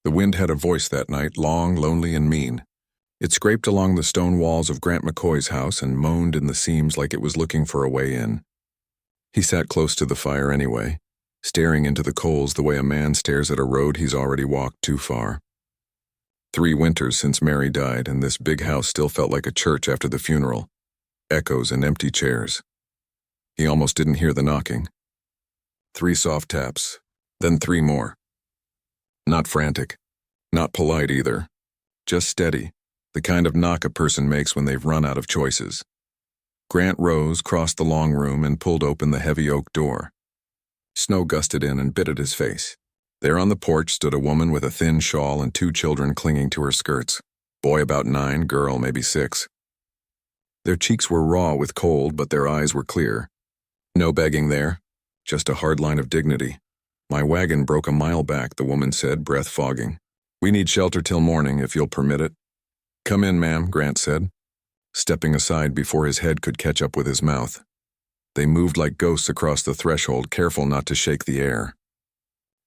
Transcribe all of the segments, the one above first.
The wind had a voice that night, long, lonely, and mean. It scraped along the stone walls of Grant McCoy's house and moaned in the seams like it was looking for a way in. He sat close to the fire anyway, staring into the coals the way a man stares at a road he's already walked too far. 3 winters since Mary died, and this big house still felt like a church after the funeral. Echoes and empty chairs. He almost didn't hear the knocking. 3 soft taps, then 3 more. Not frantic, not polite either. Just steady, the kind of knock a person makes when they've run out of choices. Grant rose, crossed the long room, and pulled open the heavy oak door. Snow gusted in and bit at his face. There on the porch stood a woman with a thin shawl and 2 children clinging to her skirts. Boy about 9, girl maybe 6. Their cheeks were raw with cold, but their eyes were clear. No begging there, just a hard line of dignity. My wagon broke a mile back, the woman said, breath fogging. We need shelter till morning, if you'll permit it. Come in, ma'am, Grant said, stepping aside before his head could catch up with his mouth. They moved like ghosts across the threshold, careful not to shake the air.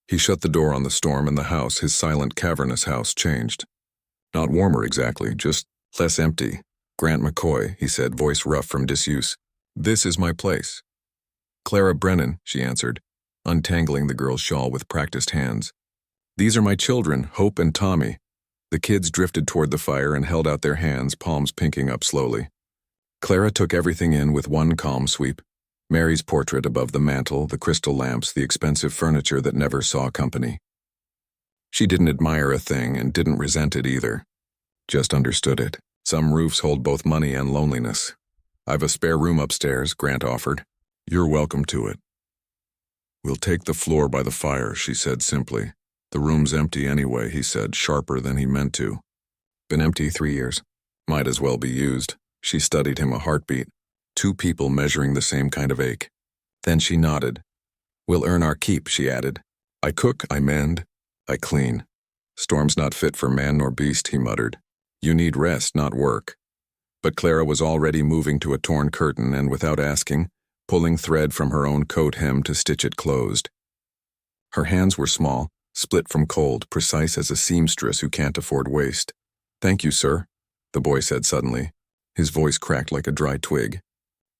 He shut the door on the storm, and the house, his silent, cavernous house, changed. Not warmer exactly, just less empty. Grant McCoy, he said, voice rough from disuse. This is my place. Clara Brennan, she answered, untangling the girl's shawl with practiced hands. These are my children, Hope and Tommy. The kids drifted toward the fire and held out their hands, palms pinking up slowly. Clara took everything in with one calm sweep. Mary's portrait above the mantel, the crystal lamps, the expensive furniture that never saw company. She didn't admire a thing and didn't resent it either. Just understood it. Some roofs hold both money and loneliness. I've a spare room upstairs, Grant offered. You're welcome to it. We'll take the floor by the fire, she said simply. The room's empty anyway, he said, sharper than he meant to. Been empty 3 years. Might as well be used. She studied him a heartbeat. 2 people measuring the same kind of ache. Then she nodded. We'll earn our keep, she added. I cook, I mend, I clean. Storm's not fit for man nor beast, he muttered. You need rest, not work. But Clara was already moving to a torn curtain and, without asking, pulling thread from her own coat hem to stitch it closed. Her hands were small, split from cold, precise as a seamstress who can't afford waste. Thank you, sir, the boy said suddenly. His voice cracked like a dry twig.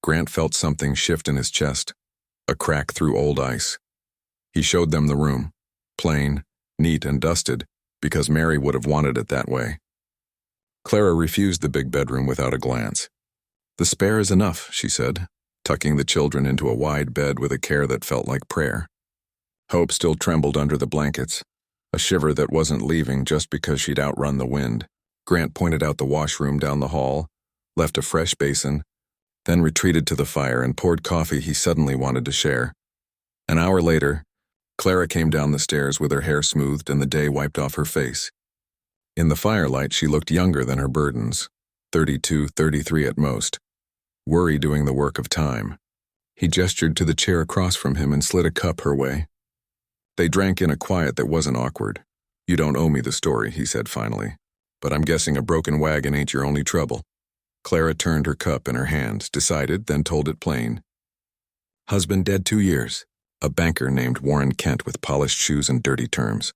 Grant felt something shift in his chest, a crack through old ice. He showed them the room, plain, neat and dusted, because Mary would have wanted it that way. Clara refused the big bedroom without a glance. The spare is enough, she said, tucking the children into a wide bed with a care that felt like prayer. Hope still trembled under the blankets, a shiver that wasn't leaving just because she'd outrun the wind. Grant pointed out the washroom down the hall, left a fresh basin, then retreated to the fire and poured coffee he suddenly wanted to share. An hour later, Clara came down the stairs with her hair smoothed and the day wiped off her face. In the firelight, she looked younger than her burdens, 32, 33 at most. Worry doing the work of time. He gestured to the chair across from him and slid a cup her way. They drank in a quiet that wasn't awkward. You don't owe me the story, he said finally. But I'm guessing a broken wagon ain't your only trouble. Clara turned her cup in her hand, decided, then told it plain. Husband dead 2 years. A banker named Warren Kent with polished shoes and dirty terms.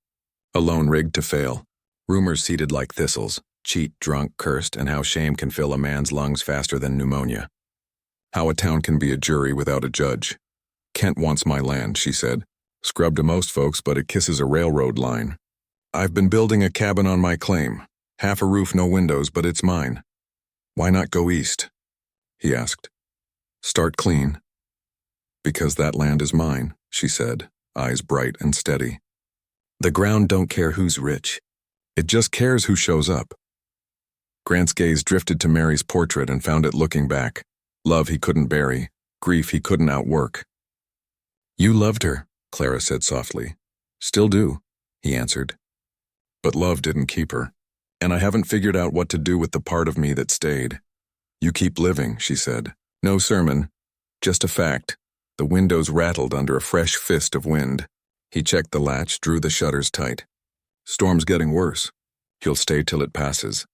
Alone rigged to fail. Rumors seeded like thistles. Cheat, drunk, cursed, and how shame can fill a man's lungs faster than pneumonia. How a town can be a jury without a judge. Kent wants my land, she said. Scrub to most folks, but it kisses a railroad line. I've been building a cabin on my claim. Half a roof, no windows, but it's mine. Why not go east? He asked. Start clean. Because that land is mine, she said, eyes bright and steady. The ground don't care who's rich. It just cares who shows up. Grant's gaze drifted to Mary's portrait and found it looking back. Love he couldn't bury, grief he couldn't outwork. You loved her, Clara said softly. Still do, he answered. But love didn't keep her. And I haven't figured out what to do with the part of me that stayed. You keep living, she said. No sermon, just a fact. The windows rattled under a fresh fist of wind. He checked the latch, drew the shutters tight. Storm's getting worse. He'll stay till it passes.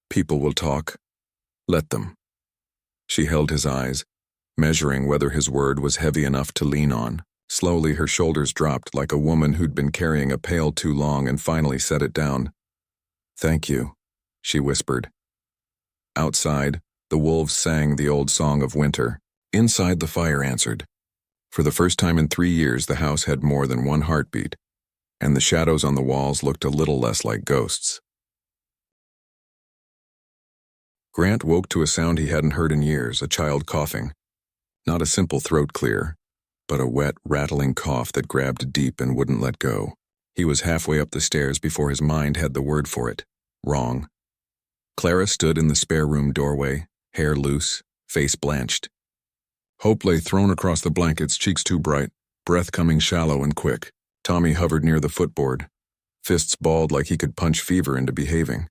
People will talk. Let them. She held his eyes, measuring whether his word was heavy enough to lean on. Slowly, her shoulders dropped like a woman who'd been carrying a pail too long and finally set it down. "Thank you," she whispered. Outside, the wolves sang the old song of winter. Inside, the fire answered. For the first time in 3 years, the house had more than one heartbeat, and the shadows on the walls looked a little less like ghosts. Grant woke to a sound he hadn't heard in years, a child coughing. Not a simple throat clear, but a wet, rattling cough that grabbed deep and wouldn't let go. He was halfway up the stairs before his mind had the word for it. Wrong. Clara stood in the spare room doorway, hair loose, face blanched. Hope lay thrown across the blankets, cheeks too bright, breath coming shallow and quick. Tommy hovered near the footboard, fists balled like he could punch fever into behaving.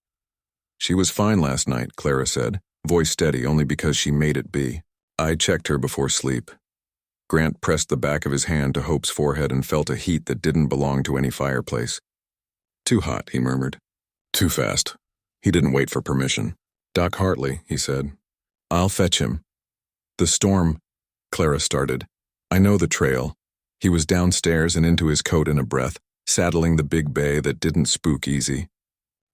"She was fine last night," Clara said, voice steady only because she made it be. "I checked her before sleep." Grant pressed the back of his hand to Hope's forehead and felt a heat that didn't belong to any fireplace. "Too hot," he murmured. "Too fast." He didn't wait for permission. "Doc Hartley," he said. "I'll fetch him." "The storm," Clara started. "I know the trail." He was downstairs and into his coat in a breath, saddling the big bay that didn't spook easy.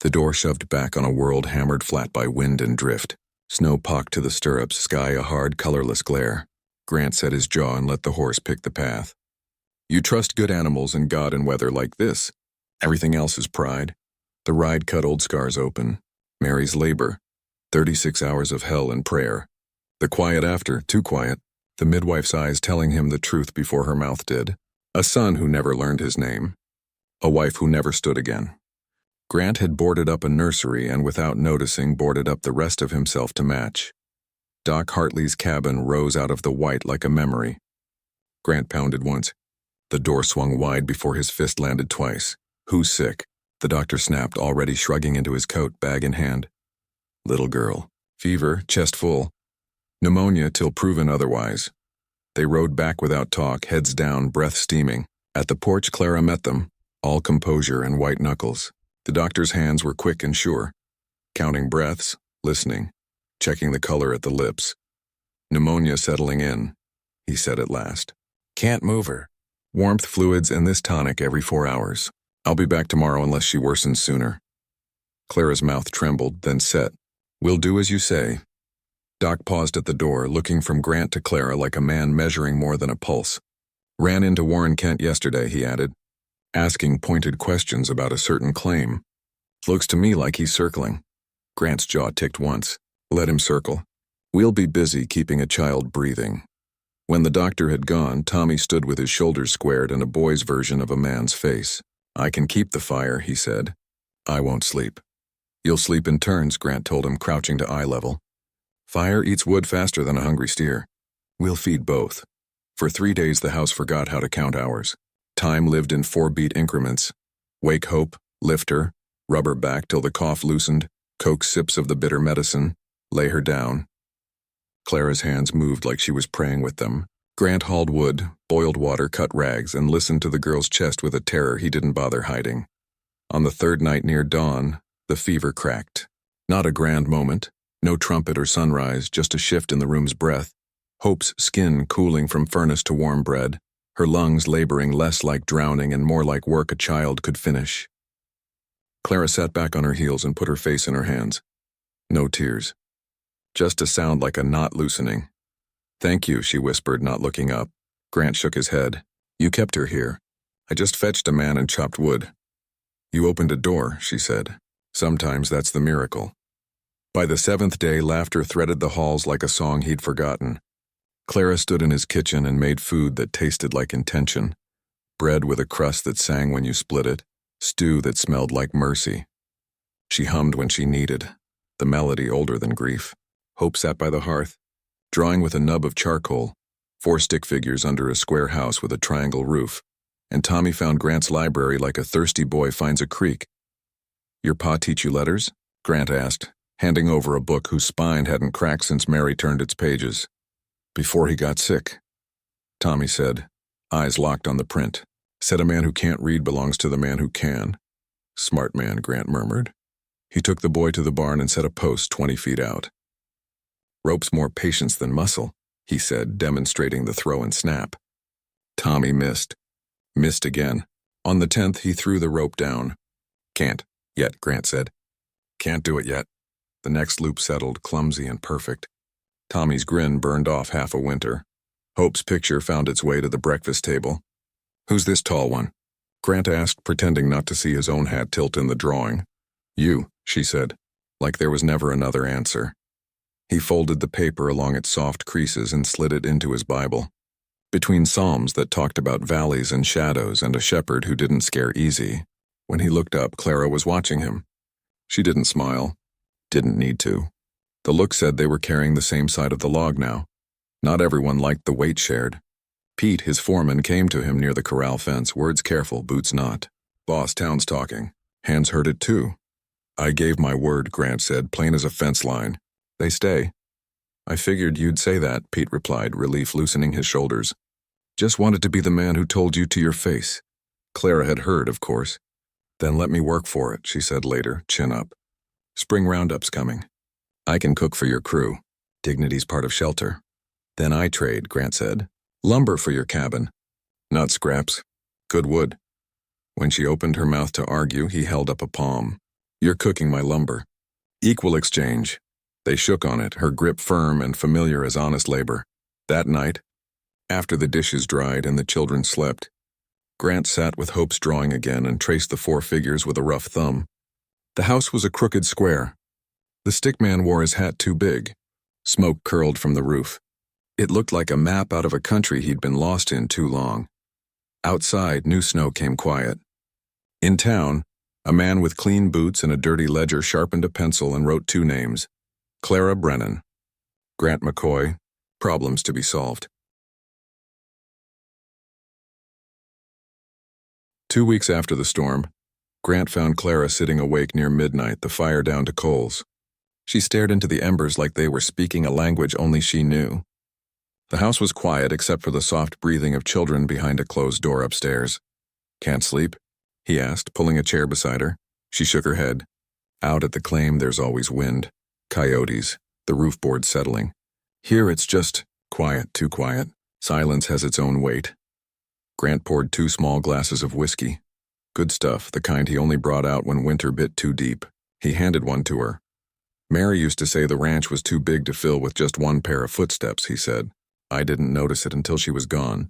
The door shoved back on a world hammered flat by wind and drift. Snow pocked to the stirrups, sky a hard, colorless glare. Grant set his jaw and let the horse pick the path. "You trust good animals and God in weather like this. Everything else is pride." The ride cut old scars open. Mary's labor. 36 hours of hell and prayer. The quiet after, too quiet. The midwife's eyes telling him the truth before her mouth did. A son who never learned his name. A wife who never stood again. Grant had boarded up a nursery and without noticing boarded up the rest of himself to match. Doc Hartley's cabin rose out of the white like a memory. Grant pounded once. The door swung wide before his fist landed twice. "Who's sick?" The doctor snapped, already shrugging into his coat, bag in hand. "Little girl. Fever, chest full. Pneumonia till proven otherwise." They rode back without talk, heads down, breath steaming. At the porch, Clara met them, all composure and white knuckles. The doctor's hands were quick and sure, counting breaths, listening, checking the color at the lips. "Pneumonia settling in," he said at last. "Can't move her. Warmth, fluids, and this tonic every 4 hours. I'll be back tomorrow unless she worsens sooner." Clara's mouth trembled, then set. "We'll do as you say." Doc paused at the door, looking from Grant to Clara like a man measuring more than a pulse. "Ran into Warren Kent yesterday," he added, asking pointed questions about a certain claim. "Looks to me like he's circling." Grant's jaw ticked once. "Let him circle. We'll be busy keeping a child breathing." When the doctor had gone, Tommy stood with his shoulders squared and a boy's version of a man's face. "I can keep the fire," he said. "I won't sleep." "You'll sleep in turns," Grant told him, crouching to eye level. "Fire eats wood faster than a hungry steer. We'll feed both." For 3 days the house forgot how to count hours. Time lived in 4-beat increments. Wake Hope, lift her, rub her back till the cough loosened, coax sips of the bitter medicine, lay her down. Clara's hands moved like she was praying with them. Grant hauled wood, boiled water, cut rags, and listened to the girl's chest with a terror he didn't bother hiding. On the 3rd night near dawn, the fever cracked. Not a grand moment, no trumpet or sunrise, just a shift in the room's breath. Hope's skin cooling from furnace to warm bread, her lungs laboring less like drowning and more like work a child could finish. Clara sat back on her heels and put her face in her hands. No tears. Just a sound like a knot loosening. "Thank you," she whispered, not looking up. Grant shook his head. "You kept her here. I just fetched a man and chopped wood." "You opened a door," she said. "Sometimes that's the miracle." By the 7th day, laughter threaded the halls like a song he'd forgotten. Clara stood in his kitchen and made food that tasted like intention. Bread with a crust that sang when you split it, stew that smelled like mercy. She hummed when she needed, the melody older than grief. Hope sat by the hearth, drawing with a nub of charcoal, 4 stick figures under a square house with a triangle roof, and Tommy found Grant's library like a thirsty boy finds a creek. "Your pa teach you letters?" Grant asked, handing over a book whose spine hadn't cracked since Mary turned its pages. "Before he got sick," Tommy said, eyes locked on the print. "Said a man who can't read belongs to the man who can." "Smart man," Grant murmured. He took the boy to the barn and set a post 20 feet out. "Rope's more patience than muscle," he said, demonstrating the throw and snap. Tommy missed. Missed again. On the 10th, he threw the rope down. Can't yet, Grant said. Can't do it yet. The next loop settled, clumsy and perfect. Tommy's grin burned off half a winter. Hope's picture found its way to the breakfast table. Who's this tall one? Grant asked, pretending not to see his own hat tilt in the drawing. You, she said, like there was never another answer. He folded the paper along its soft creases and slid it into his Bible. Between psalms that talked about valleys and shadows and a shepherd who didn't scare easy, when he looked up, Clara was watching him. She didn't smile. Didn't need to. The look said they were carrying the same side of the log now. Not everyone liked the weight shared. Pete, his foreman, came to him near the corral fence, words careful, boots not. Boss, town's talking. Hands heard it too. I gave my word, Grant said, plain as a fence line. They stay. I figured you'd say that, Pete replied, relief loosening his shoulders. Just wanted to be the man who told you to your face. Clara had heard, of course. Then let me work for it, she said later, chin up. Spring roundup's coming. I can cook for your crew. Dignity's part of shelter. Then I trade, Grant said. Lumber for your cabin. Not scraps. Good wood. When she opened her mouth to argue, he held up a palm. You're cooking my lumber. Equal exchange. They shook on it, her grip firm and familiar as honest labor. That night, after the dishes dried and the children slept, Grant sat with Hope's drawing again and traced the 4 figures with a rough thumb. The house was a crooked square. The stickman wore his hat too big. Smoke curled from the roof. It looked like a map out of a country he'd been lost in too long. Outside, new snow came quiet. In town, a man with clean boots and a dirty ledger sharpened a pencil and wrote 2 names. Clara Brennan. Grant McCoy. Problems to be solved. 2 weeks after the storm, Grant found Clara sitting awake near midnight, the fire down to coals. She stared into the embers like they were speaking a language only she knew. The house was quiet except for the soft breathing of children behind a closed door upstairs. Can't sleep? He asked, pulling a chair beside her. She shook her head. Out at the claim there's always wind. Coyotes, the roof board settling. Here it's just quiet, too quiet. Silence has its own weight. Grant poured 2 small glasses of whiskey. Good stuff, the kind he only brought out when winter bit too deep. He handed one to her. Mary used to say the ranch was too big to fill with just 1 pair of footsteps, he said. I didn't notice it until she was gone.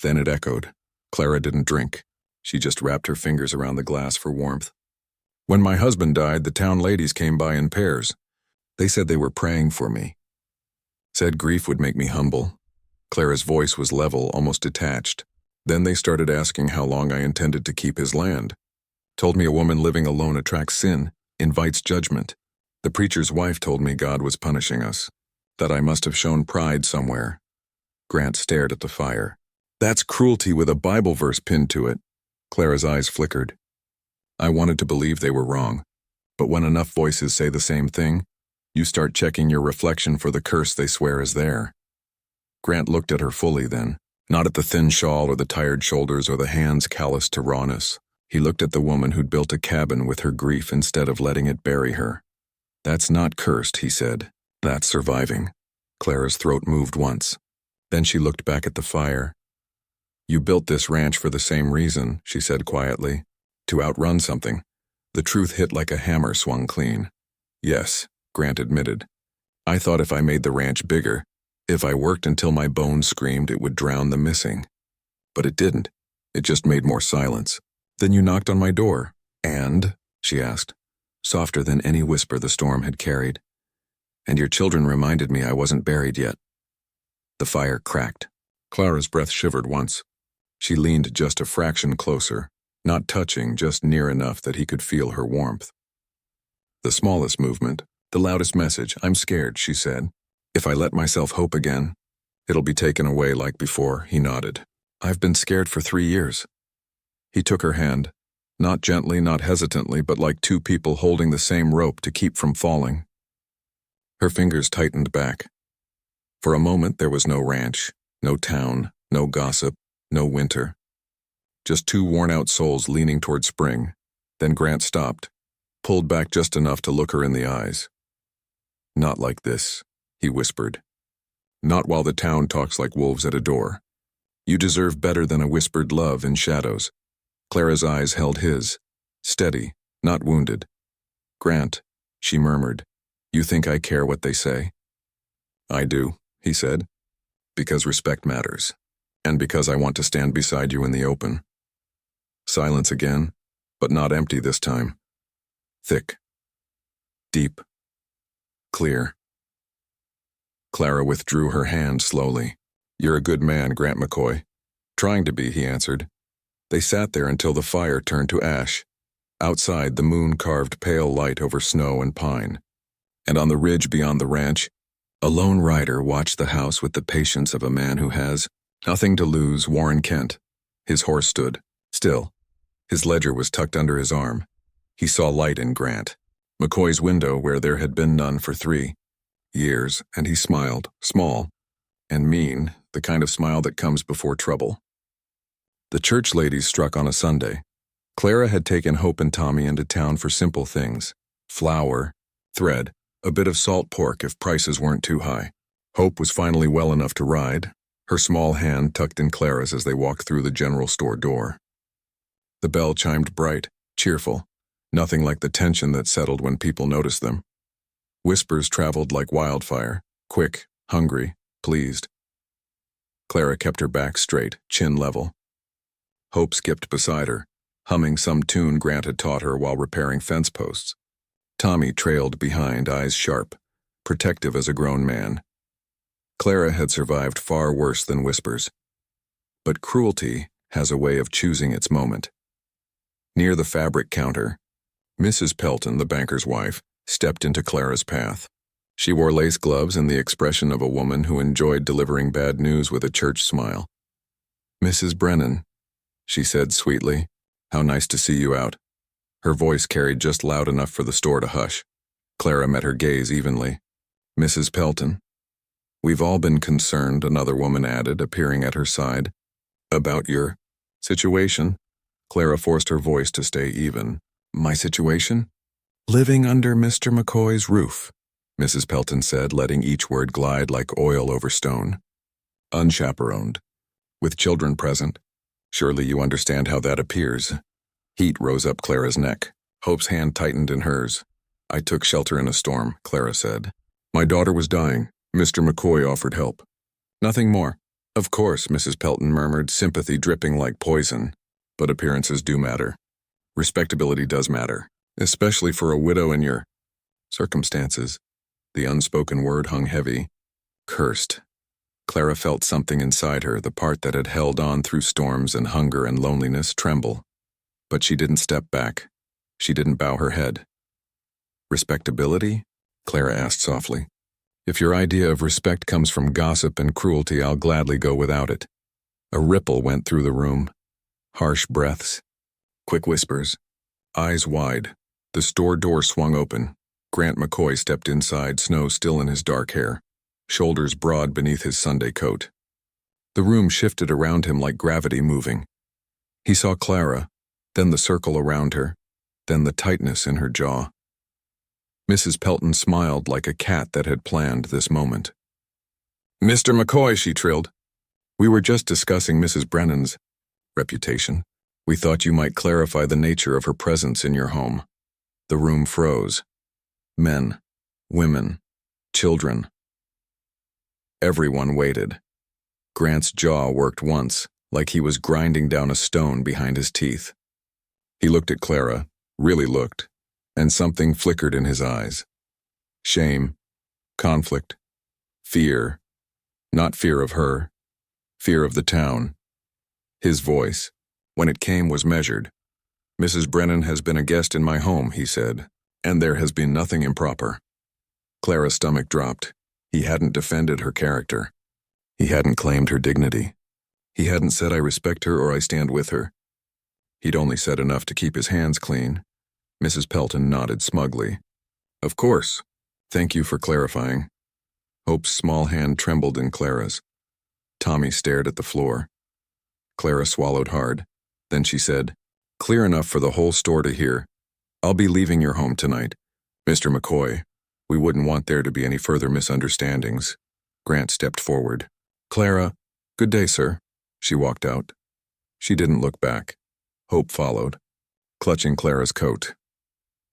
Then it echoed. Clara didn't drink. She just wrapped her fingers around the glass for warmth. When my husband died, the town ladies came by in pairs. They said they were praying for me. Said grief would make me humble. Clara's voice was level, almost detached. Then they started asking how long I intended to keep his land. Told me a woman living alone attracts sin, invites judgment. The preacher's wife told me God was punishing us, that I must have shown pride somewhere. Grant stared at the fire. That's cruelty with a Bible verse pinned to it. Clara's eyes flickered. I wanted to believe they were wrong, but when enough voices say the same thing, you start checking your reflection for the curse they swear is there. Grant looked at her fully then, not at the thin shawl or the tired shoulders or the hands calloused to rawness. He looked at the woman who'd built a cabin with her grief instead of letting it bury her. That's not cursed, he said. That's surviving. Clara's throat moved once. Then she looked back at the fire. You built this ranch for the same reason, she said quietly. To outrun something. The truth hit like a hammer swung clean. Yes, Grant admitted. I thought if I made the ranch bigger, if I worked until my bones screamed, it would drown the missing. But it didn't. It just made more silence. Then you knocked on my door. And? She asked, softer than any whisper the storm had carried. And your children reminded me I wasn't buried yet. The fire cracked. Clara's breath shivered once. She leaned just a fraction closer, not touching, just near enough that he could feel her warmth. The smallest movement, the loudest message, I'm scared, she said. If I let myself hope again, it'll be taken away like before, he nodded. I've been scared for 3 years. He took her hand, not gently, not hesitantly, but like 2 people holding the same rope to keep from falling. Her fingers tightened back. For a moment there was no ranch, no town, no gossip, no winter. Just 2 worn-out souls leaning toward spring. Then Grant stopped, pulled back just enough to look her in the eyes. Not like this, he whispered. Not while the town talks like wolves at a door. You deserve better than a whispered love in shadows. Clara's eyes held his, steady, not wounded. Grant, she murmured, you think I care what they say? I do, he said, because respect matters, and because I want to stand beside you in the open. Silence again, but not empty this time. Thick. Deep. Clear. Clara withdrew her hand slowly. You're a good man, Grant McCoy. Trying to be, he answered. They sat there until the fire turned to ash. Outside, the moon carved pale light over snow and pine. And on the ridge beyond the ranch, a lone rider watched the house with the patience of a man who has nothing to lose. Warren Kent. His horse stood, still. His ledger was tucked under his arm. He saw light in Grant, McCoy's window where there had been none for 3 years, and he smiled, small and mean, the kind of smile that comes before trouble. The church ladies struck on a Sunday. Clara had taken Hope and Tommy into town for simple things: flour, thread, a bit of salt pork if prices weren't too high. Hope was finally well enough to ride, her small hand tucked in Clara's as they walked through the general store door. The bell chimed bright, cheerful, nothing like the tension that settled when people noticed them. Whispers traveled like wildfire, quick, hungry, pleased. Clara kept her back straight, chin level. Hope skipped beside her, humming some tune Grant had taught her while repairing fence posts. Tommy trailed behind, eyes sharp, protective as a grown man. Clara had survived far worse than whispers. But cruelty has a way of choosing its moment. Near the fabric counter, Mrs. Pelton, the banker's wife, stepped into Clara's path. She wore lace gloves and the expression of a woman who enjoyed delivering bad news with a church smile. "Mrs. Brennan," she said sweetly, "how nice to see you out." Her voice carried just loud enough for the store to hush. Clara met her gaze evenly. "Mrs. Pelton." "We've all been concerned," another woman added, appearing at her side. "About your situation?" Clara forced her voice to stay even. "My situation?" "Living under Mr. McCoy's roof," Mrs. Pelton said, letting each word glide like oil over stone. "Unchaperoned. With children present. Surely you understand how that appears." Heat rose up Clara's neck. Hope's hand tightened in hers. "I took shelter in a storm," Clara said. "My daughter was dying. Mr. McCoy offered help." "Nothing more." "Of course," Mrs. Pelton murmured, sympathy dripping like poison. "But appearances do matter. Respectability does matter, especially for a widow in your circumstances." The unspoken word hung heavy. Cursed. Clara felt something inside her, the part that had held on through storms and hunger and loneliness, tremble. But she didn't step back. She didn't bow her head. "Respectability?" Clara asked softly. "If your idea of respect comes from gossip and cruelty, I'll gladly go without it." A ripple went through the room. Harsh breaths. Quick whispers. Eyes wide. The store door swung open. Grant McCoy stepped inside, snow still in his dark hair, shoulders broad beneath his Sunday coat. The room shifted around him like gravity moving. He saw Clara, then the circle around her, then the tightness in her jaw. Mrs. Pelton smiled like a cat that had planned this moment. "Mr. McCoy," she trilled. "We were just discussing Mrs. Brennan's reputation. We thought you might clarify the nature of her presence in your home." The room froze. Men, women, children. Everyone waited. Grant's jaw worked once, like he was grinding down a stone behind his teeth. He looked at Clara, really looked, and something flickered in his eyes. Shame, conflict, fear. Not fear of her, fear of the town. His voice, when it came, was measured. "Mrs. Brennan has been a guest in my home," he said, "and there has been nothing improper." Clara's stomach dropped. He hadn't defended her character. He hadn't claimed her dignity. He hadn't said, "I respect her" or "I stand with her." He'd only said enough to keep his hands clean. Mrs. Pelton nodded smugly. "Of course. Thank you for clarifying." Hope's small hand trembled in Clara's. Tommy stared at the floor. Clara swallowed hard. Then she said, "Clear enough for the whole store to hear. I'll be leaving your home tonight. Mr. McCoy, we wouldn't want there to be any further misunderstandings." Grant stepped forward. "Clara, good day, sir." She walked out. She didn't look back. Hope followed, clutching Clara's coat.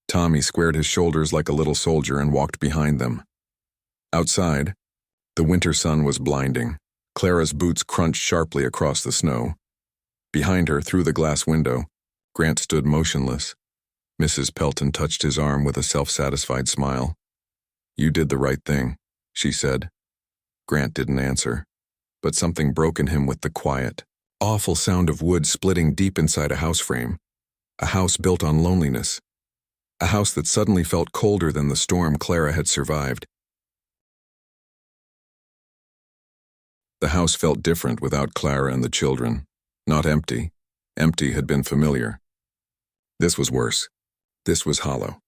Tommy squared his shoulders like a little soldier and walked behind them. Outside, the winter sun was blinding. Clara's boots crunched sharply across the snow. Behind her, through the glass window, Grant stood motionless. Mrs. Pelton touched his arm with a self-satisfied smile. "You did the right thing," she said. Grant didn't answer, but something broke in him with the quiet, awful sound of wood splitting deep inside a house frame. A house built on loneliness. A house that suddenly felt colder than the storm Clara had survived. The house felt different without Clara and the children. Not empty. Empty had been familiar. This was worse. This was hollow.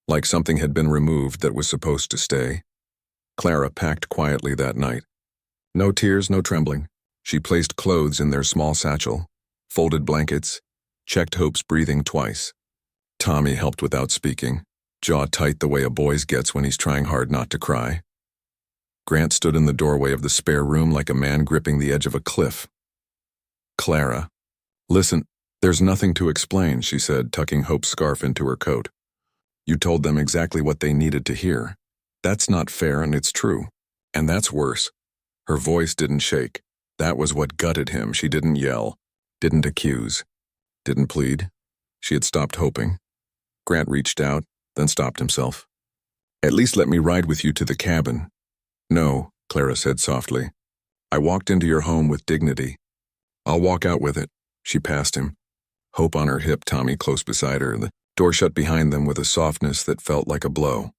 Like something had been removed that was supposed to stay. Clara packed quietly that night. No tears, no trembling. She placed clothes in their small satchel, folded blankets, checked Hope's breathing twice. Tommy helped without speaking, jaw tight the way a boy's gets when he's trying hard not to cry. Grant stood in the doorway of the spare room like a man gripping the edge of a cliff. "Clara." "Listen, there's nothing to explain," she said, tucking Hope's scarf into her coat. "You told them exactly what they needed to hear. That's not fair, and it's true. And that's worse." Her voice didn't shake. That was what gutted him. She didn't yell, didn't accuse, didn't plead. She had stopped hoping. Grant reached out, then stopped himself. "At least let me ride with you to the cabin." "No," Clara said softly. "I walked into your home with dignity. I'll walk out with it." She passed him, Hope on her hip, Tommy close beside her. The door shut behind them with a softness that felt like a blow.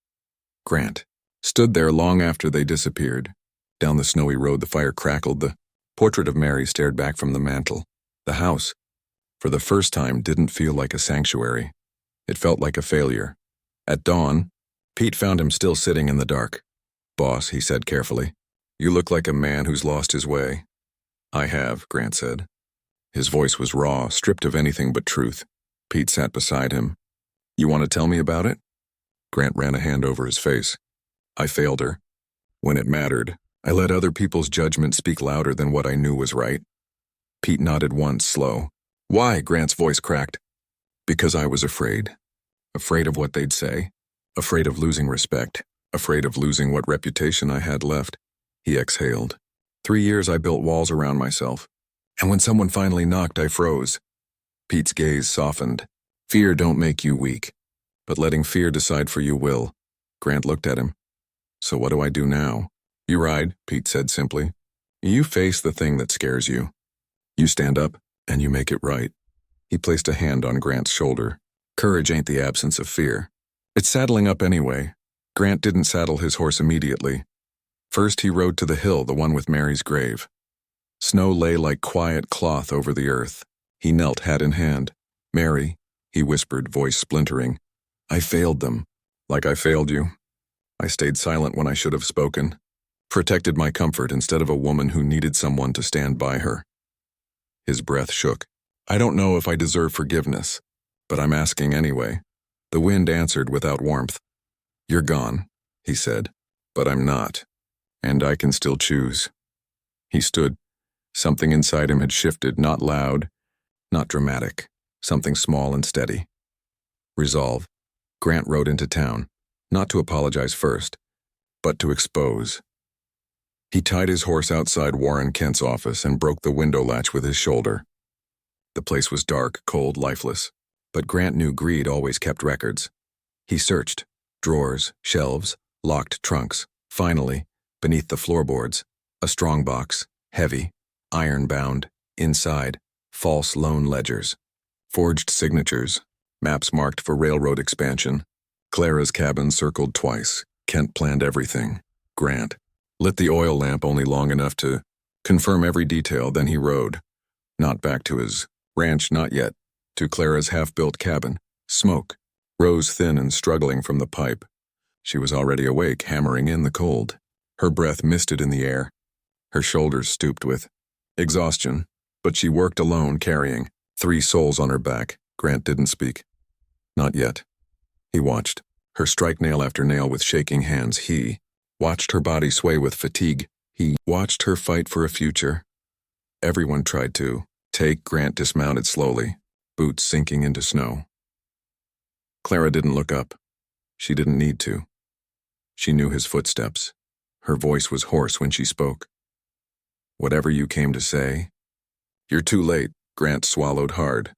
Grant stood there long after they disappeared. Down the snowy road the fire crackled. The portrait of Mary stared back from the mantel. The house, for the first time, didn't feel like a sanctuary. It felt like a failure. At dawn, Pete found him still sitting in the dark. "Boss," he said carefully, "you look like a man who's lost his way." "I have," Grant said. His voice was raw, stripped of anything but truth. Pete sat beside him. "You want to tell me about it?" Grant ran a hand over his face. "I failed her. When it mattered, I let other people's judgment speak louder than what I knew was right." Pete nodded once, slow. "Why?" Grant's voice cracked. "Because I was afraid. Afraid of what they'd say. Afraid of losing respect. Afraid of losing what reputation I had left." He exhaled. 3 years I built walls around myself. And when someone finally knocked, I froze. Pete's gaze softened. "Fear don't make you weak. But letting fear decide for you will." Grant looked at him. "So what do I do now?" "You ride," Pete said simply. "You face the thing that scares you. You stand up, and you make it right." He placed a hand on Grant's shoulder. "Courage ain't the absence of fear. It's saddling up anyway." Grant didn't saddle his horse immediately. First he rode to the hill, the one with Mary's grave. Snow lay like quiet cloth over the earth. He knelt hat in hand. "Mary," he whispered, voice splintering. "I failed them, like I failed you. I stayed silent when I should have spoken. Protected my comfort instead of a woman who needed someone to stand by her." His breath shook. "I don't know if I deserve forgiveness, but I'm asking anyway." The wind answered without warmth. "You're gone," he said, "but I'm not, and I can still choose." He stood. Something inside him had shifted, not loud, not dramatic, something small and steady. Resolve. Grant rode into town, not to apologize first, but to expose. He tied his horse outside Warren Kent's office and broke the window latch with his shoulder. The place was dark, cold, lifeless, but Grant knew greed always kept records. He searched. Drawers, shelves, locked trunks. Finally, beneath the floorboards, a strong box, heavy, iron-bound, inside, false loan ledgers, forged signatures, maps marked for railroad expansion. Clara's cabin circled twice. Kent planned everything. Grant lit the oil lamp only long enough to confirm every detail, then he rode. Not back to his ranch, not yet. To Clara's half-built cabin. Smoke rose thin and struggling from the pipe. She was already awake, hammering in the cold. Her breath misted in the air. Her shoulders stooped with exhaustion, but she worked alone, carrying 3 souls on her back. Grant didn't speak. Not yet. He watched her strike nail after nail with shaking hands. He watched her body sway with fatigue. He watched her fight for a future. Everyone tried to. Grant dismounted slowly, boots sinking into snow. Clara didn't look up. She didn't need to. She knew his footsteps. Her voice was hoarse when she spoke. Whatever you came to say? You're too late, Grant swallowed hard.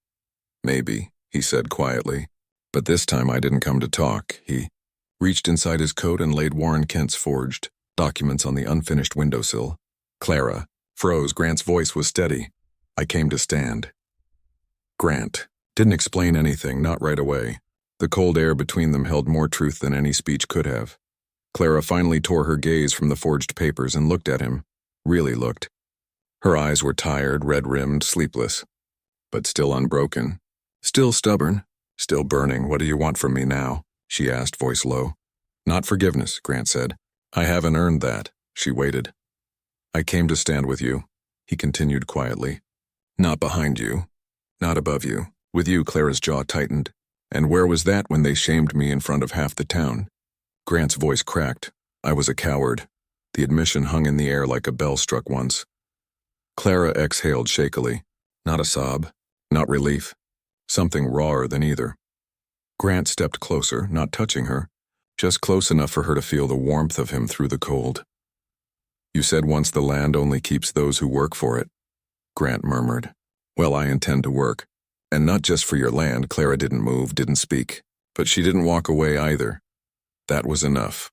Maybe, he said quietly. But this time I didn't come to talk. He reached inside his coat and laid Warren Kent's forged documents on the unfinished windowsill. Clara froze. Grant's voice was steady. I came to stand. Grant didn't explain anything, not right away. The cold air between them held more truth than any speech could have. Clara finally tore her gaze from the forged papers and looked at him. Really looked. Her eyes were tired, red-rimmed, sleepless, but still unbroken. Still stubborn, still burning. What do you want from me now? She asked, voice low. Not forgiveness, Grant said. I haven't earned that. She waited. I came to stand with you, he continued quietly. Not behind you, not above you. With you, Clara's jaw tightened. And where was that when they shamed me in front of half the town? Grant's voice cracked. I was a coward. The admission hung in the air like a bell struck once. Clara exhaled shakily. Not a sob, not relief. Something rawer than either. Grant stepped closer, not touching her, just close enough for her to feel the warmth of him through the cold. You said once the land only keeps those who work for it, Grant murmured. Well, I intend to work. And not just for your land. Clara didn't move, didn't speak. But she didn't walk away either. That was enough.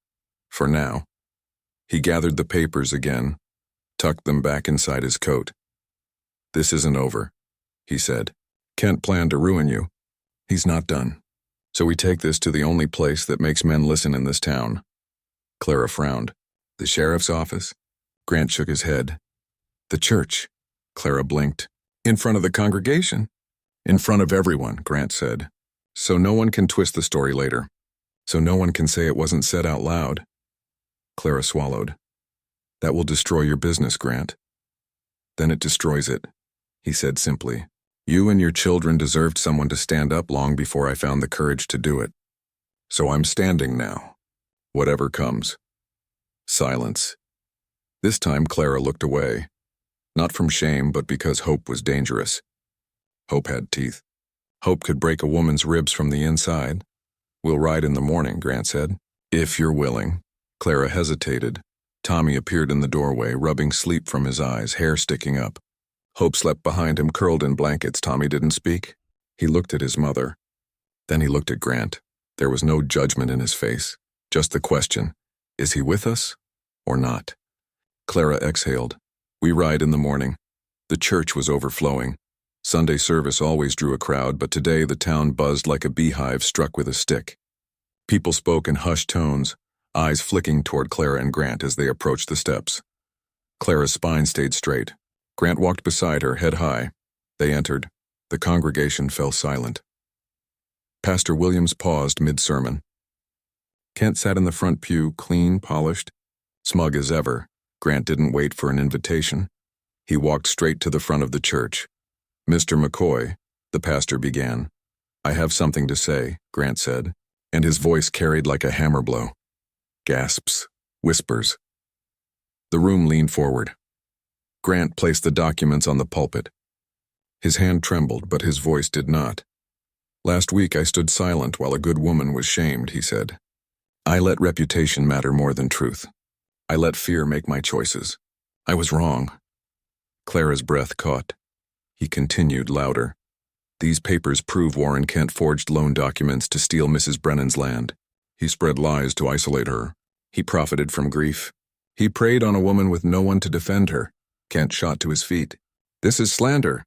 For now. He gathered the papers again, tucked them back inside his coat. This isn't over, he said. Kent planned to ruin you. He's not done. So we take this to the only place that makes men listen in this town. Clara frowned. The sheriff's office? Grant shook his head. The church. Clara blinked. In front of the congregation? In front of everyone, Grant said. So no one can twist the story later. So no one can say it wasn't said out loud. Clara swallowed. That will destroy your business, Grant. Then it destroys it, he said simply. You and your children deserved someone to stand up long before I found the courage to do it. So I'm standing now. Whatever comes. Silence. This time Clara looked away. Not from shame, but because hope was dangerous. Hope had teeth. Hope could break a woman's ribs from the inside. We'll ride in the morning, Grant said. If you're willing. Clara hesitated. Tommy appeared in the doorway, rubbing sleep from his eyes, hair sticking up. Hope slept behind him, curled in blankets. Tommy didn't speak. He looked at his mother. Then he looked at Grant. There was no judgment in his face. Just the question, is he with us or not? Clara exhaled. We ride in the morning. The church was overflowing. Sunday service always drew a crowd, but today the town buzzed like a beehive struck with a stick. People spoke in hushed tones, eyes flicking toward Clara and Grant as they approached the steps. Clara's spine stayed straight. Grant walked beside her, head high. They entered. The congregation fell silent. Pastor Williams paused mid-sermon. Kent sat in the front pew, clean, polished, smug as ever. Grant didn't wait for an invitation. He walked straight to the front of the church. Mr. McCoy, the pastor began. I have something to say, Grant said, and his voice carried like a hammer blow. Gasps, whispers. The room leaned forward. Grant placed the documents on the pulpit. His hand trembled, but his voice did not. Last week I stood silent while a good woman was shamed, he said. I let reputation matter more than truth. I let fear make my choices. I was wrong. Clara's breath caught. He continued louder. These papers prove Warren Kent forged loan documents to steal Mrs. Brennan's land. He spread lies to isolate her. He profited from grief. He preyed on a woman with no one to defend her. Kent shot to his feet. This is slander.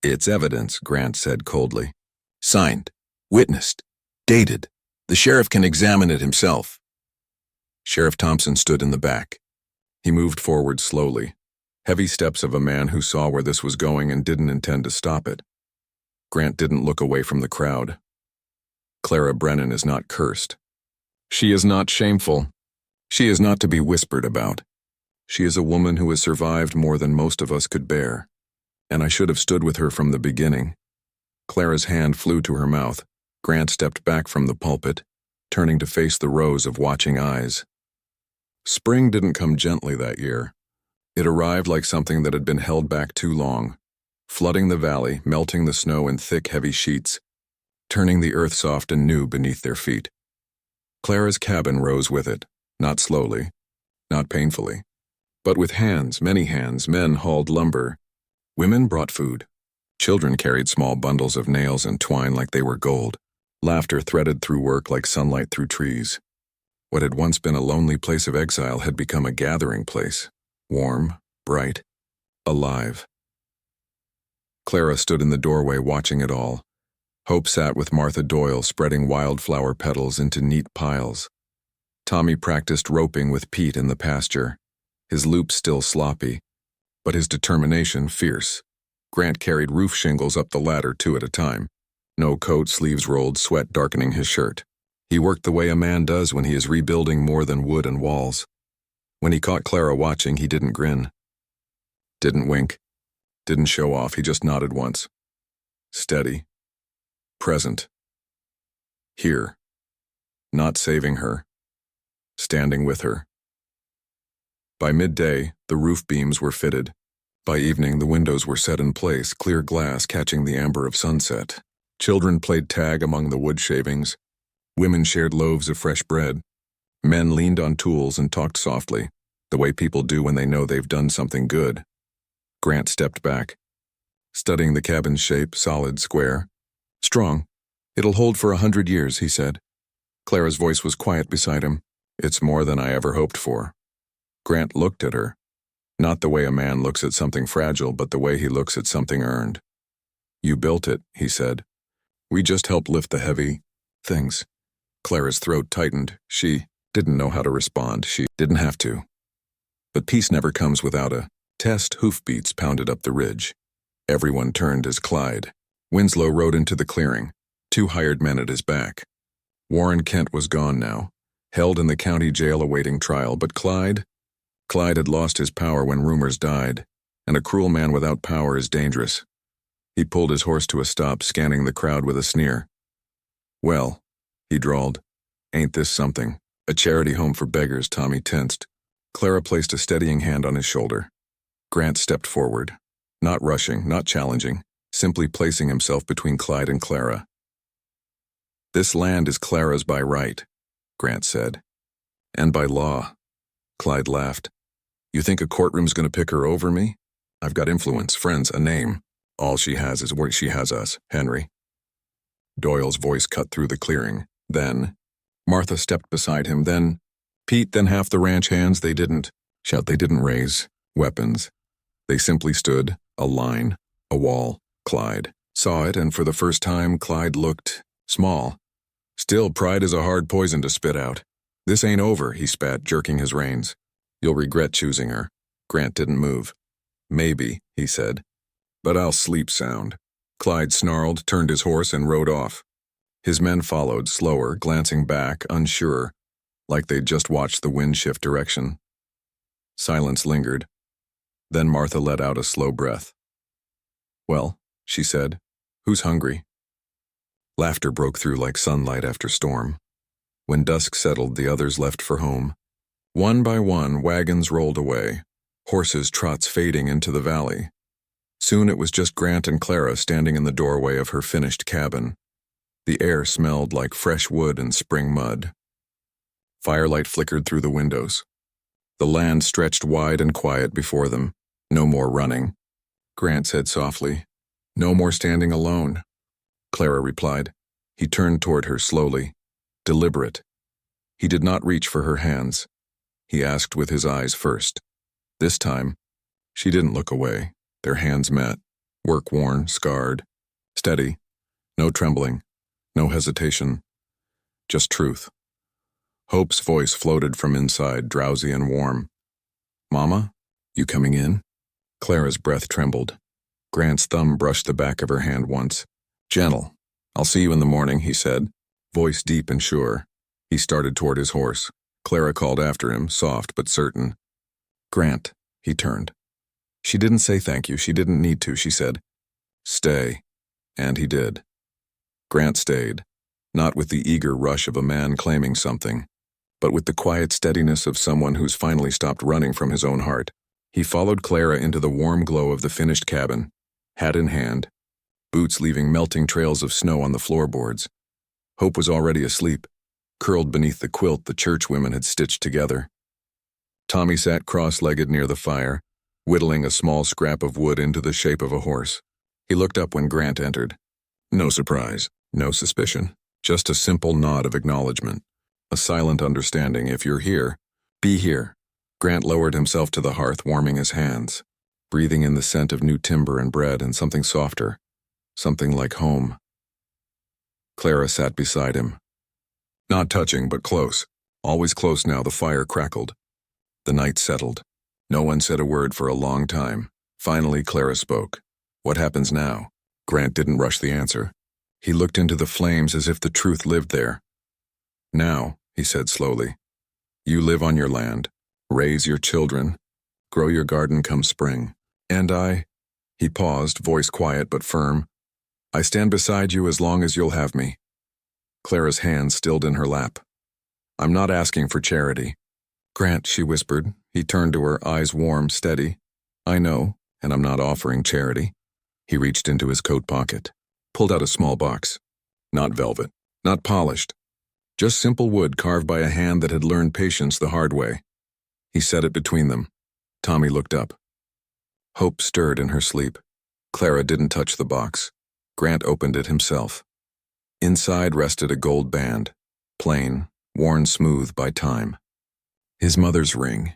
It's evidence, Grant said coldly. Signed, witnessed, dated. The sheriff can examine it himself. Sheriff Thompson stood in the back. He moved forward slowly, heavy steps of a man who saw where this was going and didn't intend to stop it. Grant didn't look away from the crowd. Clara Brennan is not cursed. She is not shameful. She is not to be whispered about. She is a woman who has survived more than most of us could bear, and I should have stood with her from the beginning. Clara's hand flew to her mouth. Grant stepped back from the pulpit, turning to face the rows of watching eyes. Spring didn't come gently that year. It arrived like something that had been held back too long, flooding the valley, melting the snow in thick, heavy sheets, turning the earth soft and new beneath their feet. Clara's cabin rose with it, not slowly, not painfully, but with hands, many hands. Men hauled lumber. Women brought food. Children carried small bundles of nails and twine like they were gold. Laughter threaded through work like sunlight through trees. What had once been a lonely place of exile had become a gathering place, warm, bright, alive. Clara stood in the doorway watching it all. Hope sat with Martha Doyle spreading wildflower petals into neat piles. Tommy practiced roping with Pete in the pasture, his loop still sloppy, but his determination fierce. Grant carried roof shingles up the ladder 2 at a time. No coat, sleeves rolled, sweat darkening his shirt. He worked the way a man does when he is rebuilding more than wood and walls. When he caught Clara watching, he didn't grin. Didn't wink. Didn't show off, he just nodded once. Steady. Present. Here. Not saving her. Standing with her. By midday, the roof beams were fitted. By evening, the windows were set in place, clear glass catching the amber of sunset. Children played tag among the wood shavings. Women shared loaves of fresh bread. Men leaned on tools and talked softly, the way people do when they know they've done something good. Grant stepped back, studying the cabin's shape, solid, square. Strong. It'll hold for 100 years, he said. Clara's voice was quiet beside him. It's more than I ever hoped for. Grant looked at her. Not the way a man looks at something fragile, but the way he looks at something earned. You built it, he said. We just helped lift the heavy things. Clara's throat tightened. She didn't know how to respond. She didn't have to. But peace never comes without a test. Hoofbeats pounded up the ridge. Everyone turned as Clyde. Winslow rode into the clearing, 2 hired men at his back. Warren Kent was gone now, held in the county jail awaiting trial, but Clyde had lost his power when rumors died, and a cruel man without power is dangerous. He pulled his horse to a stop, scanning the crowd with a sneer. Well, he drawled, ain't this something? A charity home for beggars. Tommy tensed. Clara placed a steadying hand on his shoulder. Grant stepped forward, not rushing, not challenging, simply placing himself between Clyde and Clara. This land is Clara's by right, Grant said. And by law. Clyde laughed. You think a courtroom's gonna pick her over me? I've got influence, friends, a name. All she has is where she has us, Henry. Doyle's voice cut through the clearing. Then, Martha stepped beside him. Then, Pete, then half the ranch hands. They didn't raise weapons. They simply stood, a line, a wall. Clyde saw it, and for the first time, Clyde looked small. Still, pride is a hard poison to spit out. This ain't over, he spat, jerking his reins. You'll regret choosing her. Grant didn't move. Maybe, he said. But I'll sleep sound. Clyde snarled, turned his horse, and rode off. His men followed, slower, glancing back, unsure, like they'd just watched the wind shift direction. Silence lingered. Then Martha let out a slow breath. Well, she said, who's hungry? Laughter broke through like sunlight after storm. When dusk settled, the others left for home. One by one, wagons rolled away, horses' trots fading into the valley. Soon it was just Grant and Clara standing in the doorway of her finished cabin. The air smelled like fresh wood and spring mud. Firelight flickered through the windows. The land stretched wide and quiet before them. No more running. Grant said softly, "No more standing alone." Clara replied. He turned toward her slowly, deliberate. He did not reach for her hands. He asked with his eyes first. This time, she didn't look away. Their hands met, work-worn, scarred, steady, no trembling, no hesitation, just truth. Hope's voice floated from inside, drowsy and warm. "Mama, you coming in?" Clara's breath trembled. Grant's thumb brushed the back of her hand once. "Gentle. I'll see you in the morning," he said, voice deep and sure. He started toward his horse. Clara called after him, soft but certain. "Grant," he turned. She didn't say thank you. She didn't need to, she said. "Stay." And he did. Grant stayed, not with the eager rush of a man claiming something, but with the quiet steadiness of someone who's finally stopped running from his own heart. He followed Clara into the warm glow of the finished cabin, hat in hand, boots leaving melting trails of snow on the floorboards. Hope was already asleep, curled beneath the quilt the churchwomen had stitched together. Tommy sat cross-legged near the fire, whittling a small scrap of wood into the shape of a horse. He looked up when Grant entered. No surprise, no suspicion, just a simple nod of acknowledgement. A silent understanding: if you're here, be here. Grant lowered himself to the hearth, warming his hands, breathing in the scent of new timber and bread and something softer, something like home. Clara sat beside him. Not touching, but close. Always close now. The fire crackled. The night settled. No one said a word for a long time. Finally, Clara spoke. What happens now? Grant didn't rush the answer. He looked into the flames as if the truth lived there. Now, he said slowly, you live on your land, raise your children, grow your garden come spring. And I, he paused, voice quiet but firm, I stand beside you as long as you'll have me. Clara's hand stilled in her lap. I'm not asking for charity. Grant, she whispered. He turned to her, eyes warm, steady. I know, and I'm not offering charity. He reached into his coat pocket, pulled out a small box. Not velvet, not polished. Just simple wood carved by a hand that had learned patience the hard way. He set it between them. Tommy looked up. Hope stirred in her sleep. Clara didn't touch the box. Grant opened it himself. Inside rested a gold band, plain, worn smooth by time. His mother's ring,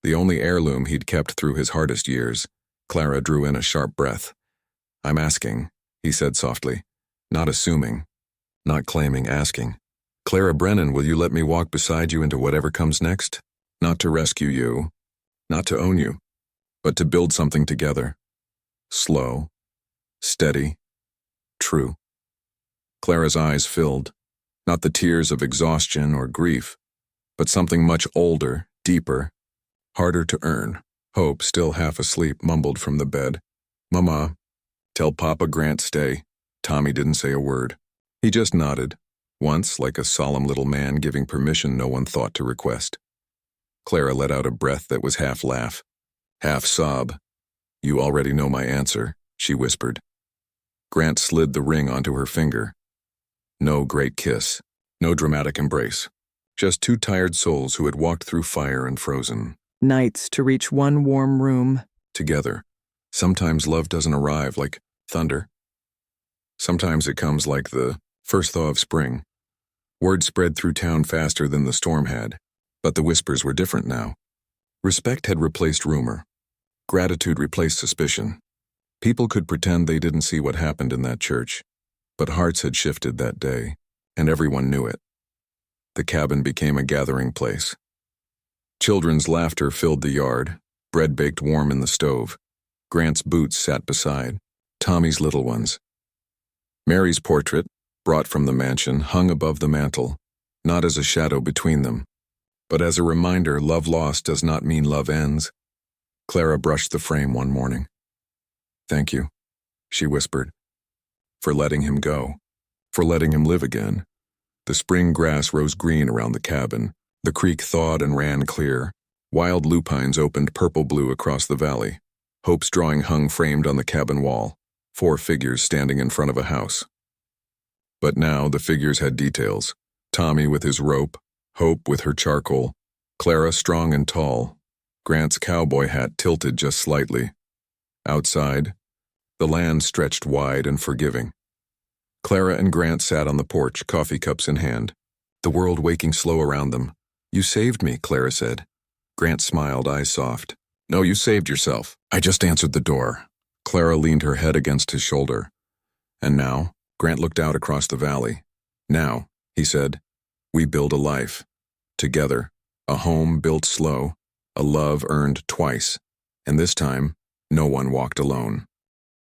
the only heirloom he'd kept through his hardest years. Clara drew in a sharp breath. I'm asking, he said softly, not assuming, not claiming, asking. Clara Brennan, will you let me walk beside you into whatever comes next? Not to rescue you, not to own you, but to build something together. Slow, steady, true. Clara's eyes filled, not the tears of exhaustion or grief, but something much older, deeper, harder to earn. Hope, still half asleep, mumbled from the bed. Mama, tell Papa Grant stay. Tommy didn't say a word. He just nodded, once like a solemn little man giving permission no one thought to request. Clara let out a breath that was half laugh, half sob. You already know my answer, she whispered. Grant slid the ring onto her finger. No great kiss, no dramatic embrace. Just two tired souls who had walked through fire and frozen. Nights to reach one warm room. Together. Sometimes love doesn't arrive like thunder. Sometimes it comes like the first thaw of spring. Word spread through town faster than the storm had, but the whispers were different now. Respect had replaced rumor. Gratitude replaced suspicion. People could pretend they didn't see what happened in that church, but hearts had shifted that day, and everyone knew it. The cabin became a gathering place. Children's laughter filled the yard, bread baked warm in the stove. Grant's boots sat beside, Tommy's little ones. Mary's portrait, brought from the mansion, hung above the mantel, not as a shadow between them, but as a reminder love lost does not mean love ends. Clara brushed the frame one morning. Thank you, she whispered, for letting him go, for letting him live again. The spring grass rose green around the cabin. The creek thawed and ran clear. Wild lupines opened purple-blue across the valley. Hope's drawing hung framed on the cabin wall, 4 figures standing in front of a house. But now the figures had details. Tommy with his rope, Hope with her charcoal, Clara strong and tall, Grant's cowboy hat tilted just slightly. Outside, the land stretched wide and forgiving. Clara and Grant sat on the porch, coffee cups in hand, the world waking slow around them. You saved me, Clara said. Grant smiled, eyes soft. No, you saved yourself. I just answered the door. Clara leaned her head against his shoulder. And now, Grant looked out across the valley. Now, he said, we build a life. Together, a home built slow, a love earned twice. And this time, no one walked alone.